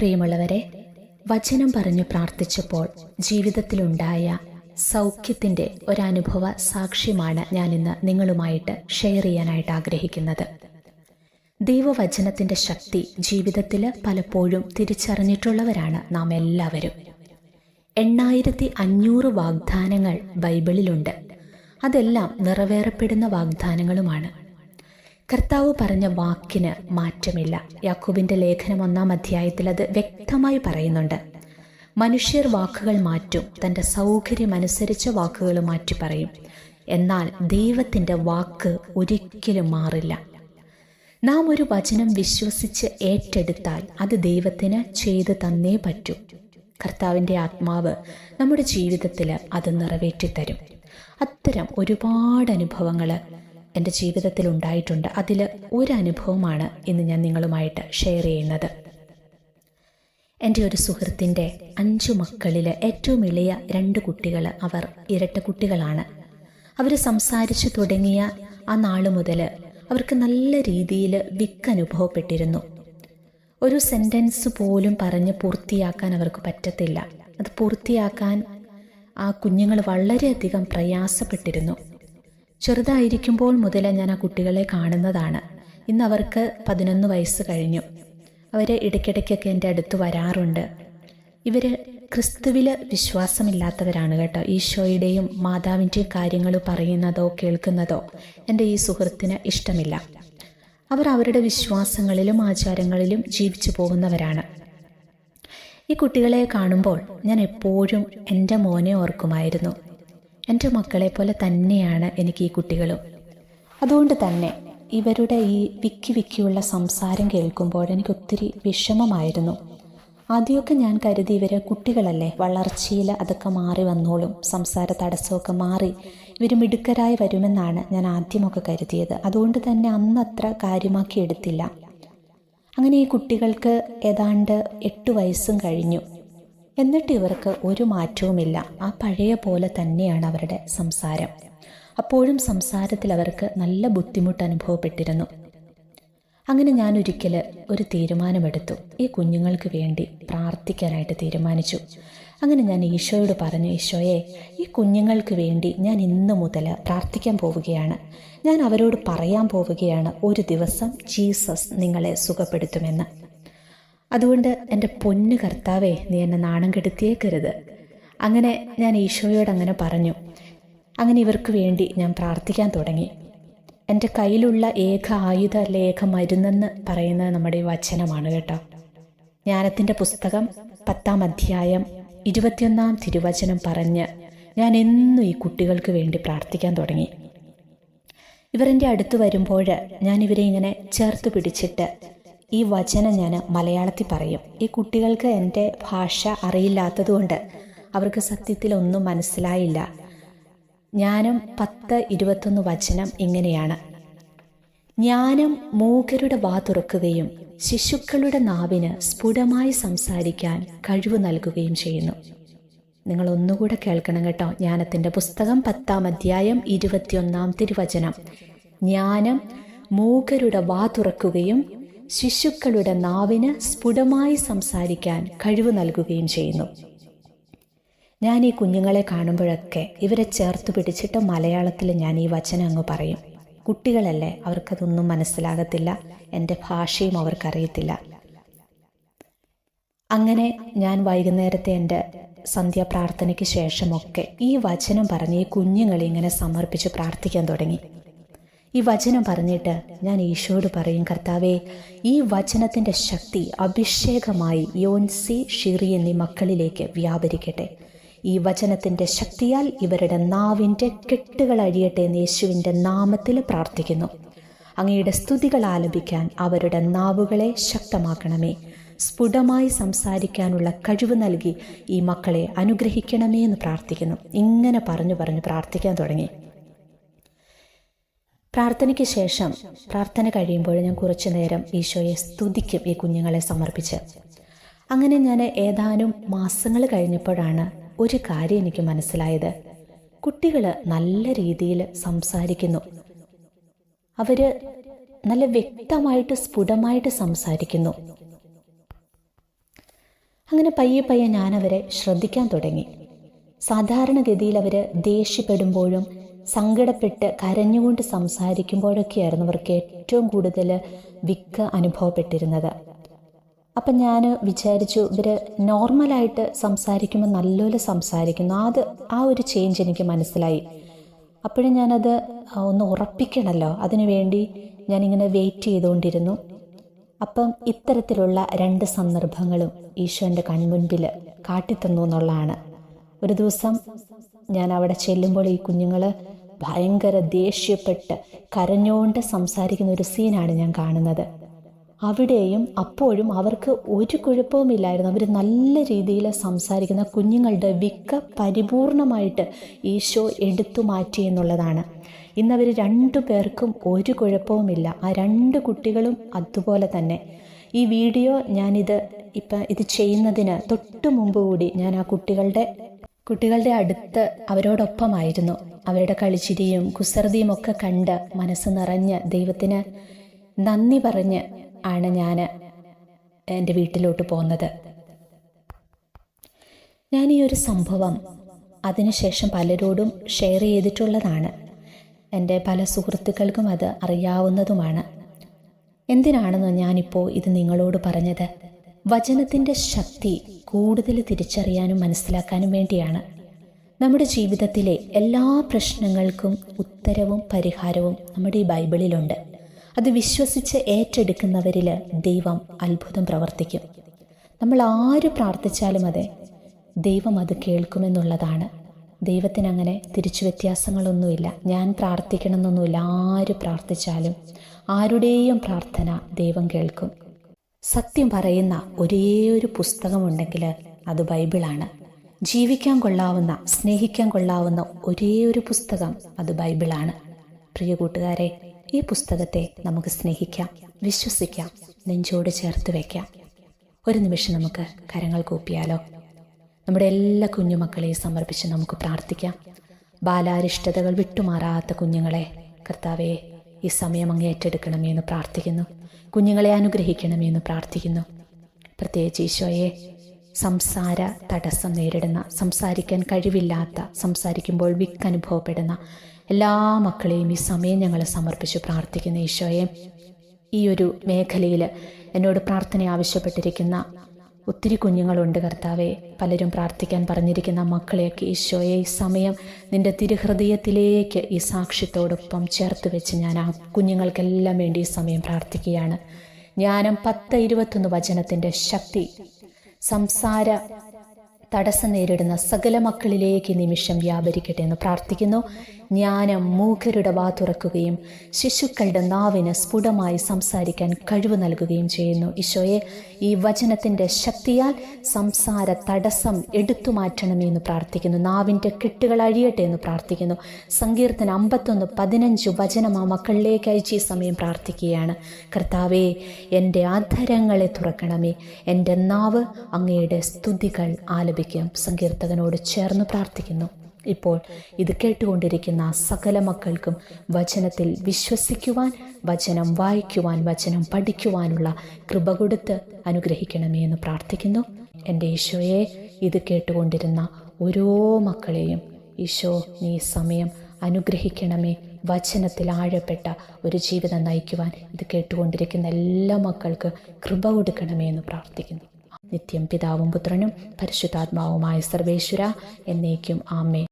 പ്രിയമുള്ളവരെ, വചനം പറഞ്ഞു പ്രാർത്ഥിച്ചപ്പോൾ ജീവിതത്തിലുണ്ടായ സൗഖ്യത്തിൻ്റെ ഒരനുഭവ സാക്ഷ്യമാണ് ഞാനിന്ന് നിങ്ങളുമായിട്ട് ഷെയർ ചെയ്യാനായിട്ട് ആഗ്രഹിക്കുന്നത്. ദൈവവചനത്തിൻ്റെ ശക്തി ജീവിതത്തിൽ പലപ്പോഴും തിരിച്ചറിഞ്ഞിട്ടുള്ളവരാണ് നാം എല്ലാവരും. 8500 വാഗ്ദാനങ്ങൾ ബൈബിളിലുണ്ട്. അതെല്ലാം നിറവേറപ്പെടുന്ന വാഗ്ദാനങ്ങളുമാണ്. കർത്താവ് പറഞ്ഞ വാക്കിന് മാറ്റമില്ല. യാക്കോബിൻ്റെ ലേഖനം 1-ാം അധ്യായത്തിൽ അത് വ്യക്തമായി പറയുന്നുണ്ട്. മനുഷ്യർ വാക്കുകൾ മാറ്റും, തൻ്റെ സൗകര്യമനുസരിച്ച വാക്കുകൾ മാറ്റി പറയും. എന്നാൽ ദൈവത്തിൻ്റെ വാക്ക് ഒരിക്കലും മാറില്ല. നാം ഒരു വചനം വിശ്വസിച്ച് ഏറ്റെടുത്താൽ അത് ദൈവത്തിന് ചെയ്തു തന്നേ പറ്റൂ. കർത്താവിൻ്റെ ആത്മാവ് നമ്മുടെ ജീവിതത്തിൽ അത് നിറവേറ്റിത്തരും. അത്തരം ഒരുപാട് അനുഭവങ്ങൾ എൻ്റെ ജീവിതത്തിൽ ഉണ്ടായിട്ടുണ്ട്. അതിൽ ഒരനുഭവമാണ് ഇന്ന് ഞാൻ നിങ്ങളുമായിട്ട് ഷെയർ ചെയ്യുന്നത്. എൻ്റെ ഒരു സുഹൃത്തിൻ്റെ 5 മക്കളിൽ ഏറ്റവും ഇളയ 2 കുട്ടികൾ, അവർ ഇരട്ട കുട്ടികളാണ്. അവർ സംസാരിച്ചു തുടങ്ങിയ ആ നാൾ മുതൽ അവർക്ക് നല്ല രീതിയിൽ വിക്ക് അനുഭവപ്പെട്ടിരുന്നു. ഒരു സെൻറ്റൻസ് പോലും പറഞ്ഞ് പൂർത്തിയാക്കാൻ അവർക്ക് പറ്റത്തില്ല. അത് പൂർത്തിയാക്കാൻ ആ കുഞ്ഞുങ്ങൾ വളരെയധികം പ്രയാസപ്പെട്ടിരുന്നു. ചെറുതായിരിക്കുമ്പോൾ മുതൽ ഞാൻ ആ കുട്ടികളെ കാണുന്നതാണ്. ഇന്ന് അവർക്ക് 11 വയസ്സ് കഴിഞ്ഞു. അവർ ഇടയ്ക്കിടയ്ക്കൊക്കെ എൻ്റെ അടുത്ത് വരാറുണ്ട്. ഇവർ ക്രിസ്തുവിൽ വിശ്വാസമില്ലാത്തവരാണ് കേട്ടോ. ഈശോയുടെയും മാതാവിൻ്റെയും കാര്യങ്ങൾ പറയുന്നതോ കേൾക്കുന്നതോ എൻ്റെ ഈ സുഹൃത്തിന് ഇഷ്ടമില്ല. അവർ അവരുടെ വിശ്വാസങ്ങളിലും ആചാരങ്ങളിലും ജീവിച്ചു പോകുന്നവരാണ്. ഈ കുട്ടികളെ കാണുമ്പോൾ ഞാൻ എപ്പോഴും എൻ്റെ മോനെ ഓർക്കുമായിരുന്നു. എൻ്റെ മക്കളെ പോലെ തന്നെയാണ് എനിക്ക് ഈ കുട്ടികളും. അതുകൊണ്ട് തന്നെ ഇവരുടെ ഈ വിക്കിയുള്ള സംസാരം കേൾക്കുമ്പോൾ എനിക്ക് ഒത്തിരി വിഷമമായിരുന്നു. ആദ്യമൊക്കെ ഞാൻ കരുതി ഇവർ കുട്ടികളല്ലേ, വളർച്ചയിൽ അതൊക്കെ മാറി വന്നോളും, സംസാര തടസ്സമൊക്കെ മാറി ഇവർ മിടുക്കരായി വരുമെന്നാണ് ഞാൻ ആദ്യമൊക്കെ കരുതിയത്. അതുകൊണ്ട് തന്നെ അന്നത്ര കാര്യമാക്കി എടുത്തില്ല. അങ്ങനെ ഈ കുട്ടികൾക്ക് ഏതാണ്ട് 8 വയസ്സും കഴിഞ്ഞു. എന്നിട്ട് ഇവർക്ക് ഒരു മാറ്റവുമില്ല. ആ പഴയ പോലെ തന്നെയാണ് അവരുടെ സംസാരം. അപ്പോഴും സംസാരത്തിൽ അവർക്ക് നല്ല ബുദ്ധിമുട്ട് അനുഭവപ്പെട്ടിരുന്നു. അങ്ങനെ ഞാൻ ഒരിക്കൽ ഒരു തീരുമാനമെടുത്തു. ഈ കുഞ്ഞുങ്ങൾക്ക് വേണ്ടി പ്രാർത്ഥിക്കാനായിട്ട് തീരുമാനിച്ചു. അങ്ങനെ ഞാൻ ഈശോയോട് പറഞ്ഞു, ഈശോയെ, ഈ കുഞ്ഞുങ്ങൾക്ക് വേണ്ടി ഞാൻ ഇന്ന് മുതൽ പ്രാർത്ഥിക്കാൻ പോവുകയാണ്. ഞാൻ അവരോട് പറയാൻ പോവുകയാണ്, ഒരു ദിവസം ജീസസ് നിങ്ങളെ സുഖപ്പെടുത്തുമെന്ന്. അതുകൊണ്ട് എൻ്റെ പൊന്നു കർത്താവേ, നീ എന്നെ നാണം കെടുത്തിയേക്കരുത്. അങ്ങനെ ഞാൻ ഈശോയോട് അങ്ങനെ പറഞ്ഞു. അങ്ങനെ ഇവർക്ക് വേണ്ടി ഞാൻ പ്രാർത്ഥിക്കാൻ തുടങ്ങി. എൻ്റെ കയ്യിലുള്ള ഏക ആയുധ ലേഖ മരുന്നെന്ന് പറയുന്നത് നമ്മുടെ ഈ വചനമാണ് കേട്ടോ. ജ്ഞാനത്തിൻ്റെ പുസ്തകം 10-ാം അധ്യായം 21-ാം തിരുവചനം പറഞ്ഞ് ഞാൻ എന്നും ഈ കുട്ടികൾക്ക് വേണ്ടി പ്രാർത്ഥിക്കാൻ തുടങ്ങി. ഇവരെൻ്റെ അടുത്ത് വരുമ്പോൾ ഞാൻ ഇവരെ ഇങ്ങനെ ചേർത്ത് പിടിച്ചിട്ട് ഈ വചനം ഞാൻ മലയാളത്തിൽ പറയും. ഈ കുട്ടികൾക്ക് എൻ്റെ ഭാഷ അറിയില്ലാത്തതുകൊണ്ട് അവർക്ക് സത്യത്തിലൊന്നും മനസ്സിലായില്ല. ജ്ഞാനം 10:21 വചനം ഇങ്ങനെയാണ്: ജ്ഞാനം മൂകരുടെ വാ തുറക്കുകയും ശിശുക്കളുടെ നാവിന് സ്ഫുടമായി സംസാരിക്കാൻ കഴിവ് നൽകുകയും ചെയ്യുന്നു. നിങ്ങൾ ഒന്നുകൂടെ കേൾക്കണം കേട്ടോ. ജ്ഞാനത്തിൻ്റെ പുസ്തകം 10-ാം അധ്യായം 21-ാം തിരുവചനം: ജ്ഞാനം മൂകരുടെ വാ തുറക്കുകയും ശിശുക്കളുടെ നാവിന് സ്ഫുടമായി സംസാരിക്കാൻ കഴിവ് നൽകുകയും ചെയ്യുന്നു. ഞാൻ ഈ കുഞ്ഞുങ്ങളെ കാണുമ്പോഴൊക്കെ ഇവരെ ചേർത്ത് പിടിച്ചിട്ട് മലയാളത്തിൽ ഞാൻ ഈ വചനം അങ്ങ് പറയും. കുട്ടികളല്ലേ, അവർക്കതൊന്നും മനസ്സിലാകത്തില്ല. എൻ്റെ ഭാഷയും അവർക്കറിയത്തില്ല. അങ്ങനെ ഞാൻ വൈകുന്നേരത്തെ എൻ്റെ സന്ധ്യാപ്രാർത്ഥനയ്ക്ക് ശേഷമൊക്കെ ഈ വചനം പറഞ്ഞ് ഈ കുഞ്ഞുങ്ങളെ ഇങ്ങനെ സമർപ്പിച്ച് പ്രാർത്ഥിക്കാൻ തുടങ്ങി. ഈ വചനം പറഞ്ഞിട്ട് ഞാൻ ഈശോയോട് പറയും, കർത്താവേ, ഈ വചനത്തിൻ്റെ ശക്തി അഭിഷേകമായി യോൻസി, ഷിറി എന്നീ മക്കളിലേക്ക് വ്യാപരിക്കട്ടെ. ഈ വചനത്തിൻ്റെ ശക്തിയാൽ ഇവരുടെ നാവിൻ്റെ കെട്ടുകൾ അഴിയട്ടെ എന്ന് യേശുവിൻ്റെ നാമത്തിൽ പ്രാർത്ഥിക്കുന്നു. അങ്ങയുടെ സ്തുതികൾ ആലപിക്കാൻ അവരുടെ നാവുകളെ ശക്തമാക്കണമേ. സ്ഫുടമായി സംസാരിക്കാനുള്ള കഴിവ് നൽകി ഈ മക്കളെ അനുഗ്രഹിക്കണമേ എന്ന് പ്രാർത്ഥിക്കുന്നു. ഇങ്ങനെ പറഞ്ഞു പ്രാർത്ഥിക്കാൻ തുടങ്ങി. പ്രാർത്ഥനയ്ക്ക് ശേഷം, പ്രാർത്ഥന കഴിയുമ്പോൾ ഞാൻ കുറച്ചു നേരം ഈശോയെ സ്തുതിക്കും ഈ കുഞ്ഞുങ്ങളെ സമർപ്പിച്ച്. അങ്ങനെ ഞാൻ ഏതാനും മാസങ്ങൾ കഴിഞ്ഞപ്പോഴാണ് ഒരു കാര്യം എനിക്ക് മനസ്സിലായത്. കുട്ടികൾ നല്ല രീതിയിൽ സംസാരിക്കുന്നു. അവർ നല്ല വ്യക്തമായിട്ട് സ്ഫുടമായിട്ട് സംസാരിക്കുന്നു. അങ്ങനെ പയ്യെ പയ്യെ ഞാനവരെ ശ്രദ്ധിക്കാൻ തുടങ്ങി. സാധാരണഗതിയിൽ അവർ ദേഷ്യപ്പെടുമ്പോഴും സങ്കടപ്പെട്ട് കരഞ്ഞുകൊണ്ട് സംസാരിക്കുമ്പോഴൊക്കെയായിരുന്നു അവർക്ക് ഏറ്റവും കൂടുതൽ വിക്ക് അനുഭവപ്പെട്ടിരുന്നത്. അപ്പം ഞാൻ വിചാരിച്ചു, ഇവർ നോർമലായിട്ട് സംസാരിക്കുമ്പോൾ നല്ലപോലെ സംസാരിക്കുന്നു. ആ ഒരു ചേഞ്ച് എനിക്ക് മനസ്സിലായി. അപ്പോഴും ഞാനത് ഒന്ന് ഉറപ്പിക്കണമല്ലോ, അതിനുവേണ്ടി ഞാനിങ്ങനെ വെയിറ്റ് ചെയ്തുകൊണ്ടിരുന്നു. അപ്പം ഇത്തരത്തിലുള്ള 2 സന്ദർഭങ്ങളും ഈശോ എൻ്റെ കൺമുൻപിൽ കാട്ടിത്തന്നു എന്നുള്ളതാണ്. ഒരു ദിവസം ഞാൻ അവിടെ ചെല്ലുമ്പോൾ ഈ കുഞ്ഞുങ്ങൾ ഭയങ്കര ദേഷ്യപ്പെട്ട് കരഞ്ഞുകൊണ്ട് സംസാരിക്കുന്ന ഒരു സീനാണ് ഞാൻ കാണുന്നത്. അവിടെയും അപ്പോഴും അവർക്ക് ഒരു കുഴപ്പവുമില്ലായിരുന്നു. അവർ നല്ല രീതിയിൽ സംസാരിക്കുന്ന കുഞ്ഞുങ്ങളുടെ വിക്ക് പരിപൂർണമായിട്ട് ഈശോ എടുത്തു മാറ്റി എന്നുള്ളതാണ്. ഇന്നവർ 2 പേർക്കും ഒരു കുഴപ്പവുമില്ല. ആ 2 കുട്ടികളും അതുപോലെ തന്നെ. ഈ വീഡിയോ ഞാനിത് ഇത് ചെയ്യുന്നതിന് തൊട്ട് മുമ്പ് കൂടി ഞാൻ ആ കുട്ടികളുടെ അടുത്ത് അവരോടൊപ്പമായിരുന്നു. അവരുടെ കളിച്ചിരിയും കുസൃതിയും ഒക്കെ കണ്ട് മനസ്സ് നിറഞ്ഞ് ദൈവത്തിന് നന്ദി പറഞ്ഞ് ആണ് ഞാൻ എൻ്റെ വീട്ടിലോട്ട് പോകുന്നത്. ഞാൻ ഈ ഒരു സംഭവം അതിനുശേഷം പലരോടും ഷെയർ ചെയ്തിട്ടുള്ളതാണ്. എൻ്റെ പല സുഹൃത്തുക്കൾക്കും അത് അറിയാവുന്നതുമാണ്. എന്തിനാണെന്ന് ഞാനിപ്പോൾ ഇത് നിങ്ങളോട് പറഞ്ഞത്, വചനത്തിൻ്റെ ശക്തി കൂടുതൽ തിരിച്ചറിയാനും മനസ്സിലാക്കാനും വേണ്ടിയാണ്. നമ്മുടെ ജീവിതത്തിലെ എല്ലാ പ്രശ്നങ്ങൾക്കും ഉത്തരവും പരിഹാരവും നമ്മുടെ ഈ ബൈബിളിലുണ്ട്. അത് വിശ്വസിച്ച് ഏറ്റെടുക്കുന്നവരിൽ ദൈവം അത്ഭുതം പ്രവർത്തിക്കും. നമ്മൾ ആര് പ്രാർത്ഥിച്ചാലും അതെ, ദൈവം അത് കേൾക്കുമെന്നുള്ളതാണ്. ദൈവത്തിന് അങ്ങനെ തിരിച്ചു വ്യത്യാസങ്ങളൊന്നുമില്ല. ഞാൻ പ്രാർത്ഥിക്കണമെന്നൊന്നുമില്ല. ആര് പ്രാർത്ഥിച്ചാലും ആരുടെയും പ്രാർത്ഥന ദൈവം കേൾക്കും. സത്യം പറയുന്ന ഒരേ ഒരു പുസ്തകമുണ്ടെങ്കിൽ അത് ബൈബിളാണ്. ജീവിക്കാൻ കൊള്ളാവുന്ന, സ്നേഹിക്കാൻ കൊള്ളാവുന്ന ഒരേ ഒരു പുസ്തകം അത് ബൈബിളാണ്. പ്രിയ കൂട്ടുകാരെ, ഈ പുസ്തകത്തെ നമുക്ക് സ്നേഹിക്കാം, വിശ്വസിക്കാം, നെഞ്ചോട് ചേർത്ത് വയ്ക്കാം. ഒരു നിമിഷം നമുക്ക് കരങ്ങൾ കൂപ്പിയാലോ? നമ്മുടെ എല്ലാ കുഞ്ഞുമക്കളെയും സമർപ്പിച്ച് നമുക്ക് പ്രാർത്ഥിക്കാം. ബാലാരിഷ്ടതകൾ വിട്ടുമാറാത്ത കുഞ്ഞുങ്ങളെ കർത്താവേ, ഈ സമയം അങ്ങ് ഏറ്റെടുക്കണമേ എന്ന് പ്രാർത്ഥിക്കുന്നു. കുഞ്ഞുങ്ങളെ അനുഗ്രഹിക്കണമേ എന്ന് പ്രാർത്ഥിക്കുന്നു. പ്രത്യേകിച്ച് ഈശോയെ, സംസാര തടസ്സം നേരിടുന്ന, സംസാരിക്കാൻ കഴിവില്ലാത്ത, സംസാരിക്കുമ്പോൾ വിക്ക് അനുഭവപ്പെടുന്ന എല്ലാ മക്കളെയും ഈ സമയം ഞങ്ങൾ സമർപ്പിച്ച് പ്രാർത്ഥിക്കുന്നു. ഈശോയെ, ഈ ഒരു മേഖലയിൽ എന്നോട് പ്രാർത്ഥന ആവശ്യപ്പെട്ടിരിക്കുന്ന ഒത്തിരി കുഞ്ഞുങ്ങളുണ്ട് കർത്താവെ. പലരും പ്രാർത്ഥിക്കാൻ പറഞ്ഞിരിക്കുന്ന മക്കളെയൊക്കെ ഈശോയെ ഈ സമയം നിൻ്റെ തിരുഹൃദയത്തിലേക്ക് ഈ സാക്ഷ്യത്തോടൊപ്പം ചേർത്ത് വെച്ച് ഞാൻ ആ കുഞ്ഞുങ്ങൾക്കെല്ലാം വേണ്ടി ഈ സമയം പ്രാർത്ഥിക്കുകയാണ്. ജ്ഞാനം 10:21 വചനത്തിൻ്റെ ശക്തി സംസാര തടസ്സം നേരിടുന്ന സകല മക്കളിലേക്ക് നിമിഷം വ്യാപരിക്കട്ടെ എന്ന് പ്രാർത്ഥിക്കുന്നു. ജ്ഞാനം മൂകരുടെ വാ തുറക്കുകയും ശിശുക്കളുടെ നാവിന് സ്ഫുടമായി സംസാരിക്കാൻ കഴിവ് നൽകുകയും ചെയ്യുന്നു. ഈശോയെ, ഈ വചനത്തിൻ്റെ ശക്തിയാൽ സംസാര തടസ്സം എടുത്തു മാറ്റണമേ എന്ന് പ്രാർത്ഥിക്കുന്നു. നാവിൻ്റെ കെട്ടുകൾ അഴിയട്ടെ എന്ന് പ്രാർത്ഥിക്കുന്നു. സങ്കീർത്തനം 51:15 വചനം ആ മക്കളിലേക്ക് അയച്ച് ഈ സമയം പ്രാർത്ഥിക്കുകയാണ്. കർത്താവേ, എൻ്റെ അധരങ്ങളെ തുറക്കണമേ, എൻ്റെ നാവ് അങ്ങയുടെ സ്തുതികൾ ആലപിക്കും. സങ്കീർത്തകനോട് ചേർന്ന് പ്രാർത്ഥിക്കുന്നു. ഇപ്പോൾ ഇത് കേട്ടുകൊണ്ടിരിക്കുന്ന സകല മക്കൾക്കും വചനത്തിൽ വിശ്വസിക്കുവാൻ, വചനം വായിക്കുവാൻ, വചനം പഠിക്കുവാനുള്ള കൃപ കൊടുത്ത് അനുഗ്രഹിക്കണമേ എന്ന് പ്രാർത്ഥിക്കുന്നു. എൻ്റെ ഈശോയെ, ഇത് കേട്ടുകൊണ്ടിരുന്ന ഓരോ മക്കളെയും ഈശോ നീ സമയം അനുഗ്രഹിക്കണമേ. വചനത്തിൽ ആഴപ്പെട്ട ഒരു ജീവിതം നയിക്കുവാൻ ഇത് കേട്ടുകൊണ്ടിരിക്കുന്ന എല്ലാ മക്കൾക്ക് കൃപ കൊടുക്കണമേ എന്ന് പ്രാർത്ഥിക്കുന്നു. നിത്യം പിതാവും പുത്രനും പരിശുദ്ധാത്മാവുമായ സർവേശ്വര എന്നേക്കും ആമേൻ.